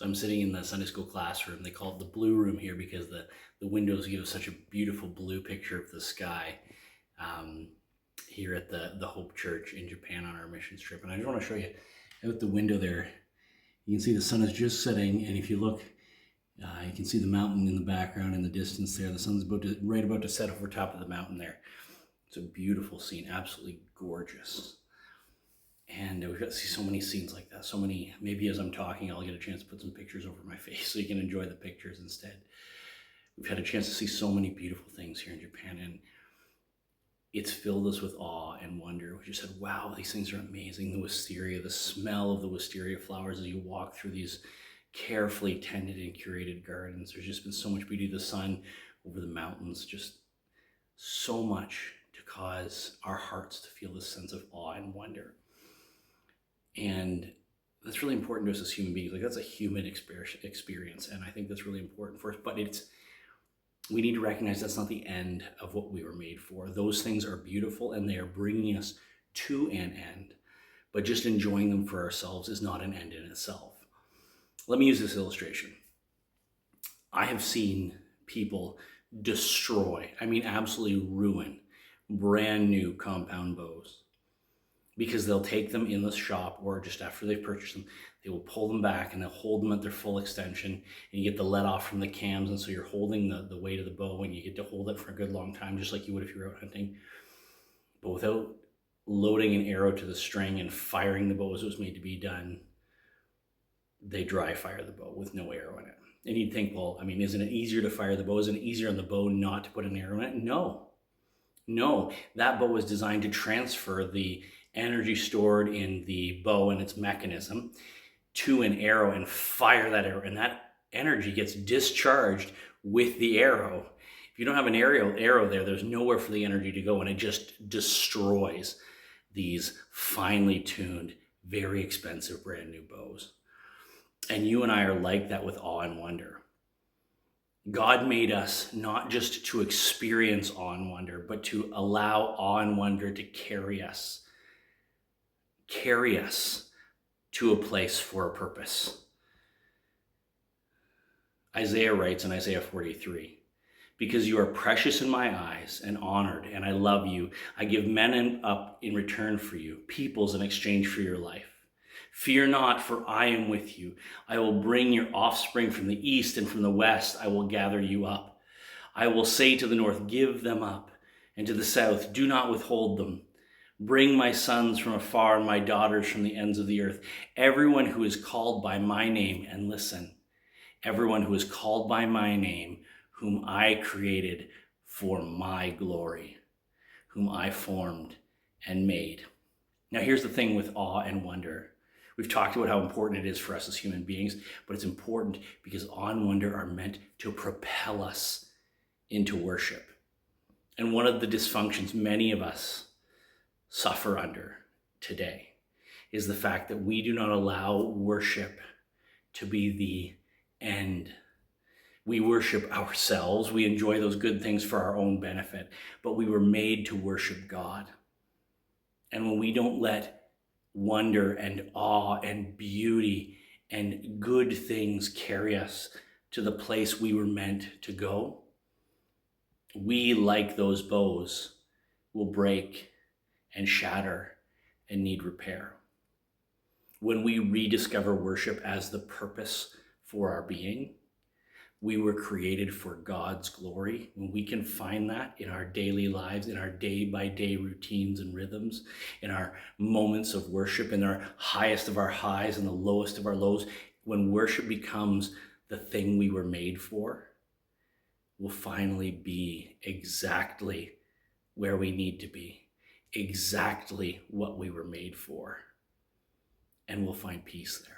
So I'm sitting in the Sunday school classroom. They call it the blue room here because the windows give such a beautiful blue picture of the sky um, here at the Hope Church in Japan on our mission trip. And I just want to show you out the window there. You can see the sun is just setting, and if you look, you can see the mountain in the background in the distance there. The sun's right about to set over top of the mountain there. It's a beautiful scene, absolutely gorgeous. And we've got to see so many scenes like that. So many, maybe as I'm talking, I'll get a chance to put some pictures over my face so you can enjoy the pictures instead. We've had a chance to see so many beautiful things here in Japan, and it's filled us with awe and wonder. We just said, wow, these things are amazing. The wisteria, the smell of the wisteria flowers as you walk through these carefully tended and curated gardens. There's just been so much beauty. The sun over the mountains, just so much to cause our hearts to feel this sense of awe and wonder. And that's really important to us as human beings. Like, that's a human experience, and I think that's really important for us. But we need to recognize that's not the end of what we were made for. Those things are beautiful, and they are bringing us to an end. But just enjoying them for ourselves is not an end in itself. Let me use this illustration. I have seen people destroy, absolutely ruin, brand new compound bows, because they'll take them in the shop, or just after they've purchased them, they will pull them back and they'll hold them at their full extension, and you get the let off from the cams, and so you're holding the weight of the bow, and you get to hold it for a good long time, just like you would if you were out hunting. But without loading an arrow to the string and firing the bow as it was made to be done, they dry fire the bow with no arrow in it. And you'd think, well, isn't it easier to fire the bow? Isn't it easier on the bow not to put an arrow in it? No, that bow was designed to transfer the energy stored in the bow and its mechanism to an arrow and fire that arrow, and that energy gets discharged with the arrow. If you don't have an arrow there, there's nowhere for the energy to go, and it just destroys these finely tuned, very expensive brand new bows. And you and I are like that with awe and wonder. God made us not just to experience awe and wonder, but to allow awe and wonder to carry us to a place for a purpose. Isaiah writes in Isaiah 43, because you are precious in my eyes and honored, and I love you. I give men up in return for you, peoples in exchange for your life. Fear not, for I am with you. I will bring your offspring from the east, and from the west I will gather you up. I will say to the north, give them up, and to the south, do not withhold them. Bring my sons from afar and my daughters from the ends of the earth. Everyone who is called by my name, and listen, everyone who is called by my name, whom I created for my glory, whom I formed and made. Now here's the thing with awe and wonder. We've talked about how important it is for us as human beings, but it's important because awe and wonder are meant to propel us into worship. And one of the dysfunctions many of us suffer under today is the fact that we do not allow worship to be the end. We worship ourselves. We enjoy those good things for our own benefit, but we were made to worship God. And when we don't let wonder and awe and beauty and good things carry us to the place we were meant to go, we, like those bows, will break and shatter and need repair. When we rediscover worship as the purpose for our being, we were created for God's glory. When we can find that in our daily lives, in our day-by-day routines and rhythms, in our moments of worship, in our highest of our highs and the lowest of our lows, when worship becomes the thing we were made for, we'll finally be exactly where we need to be, exactly what we were made for, and we'll find peace there.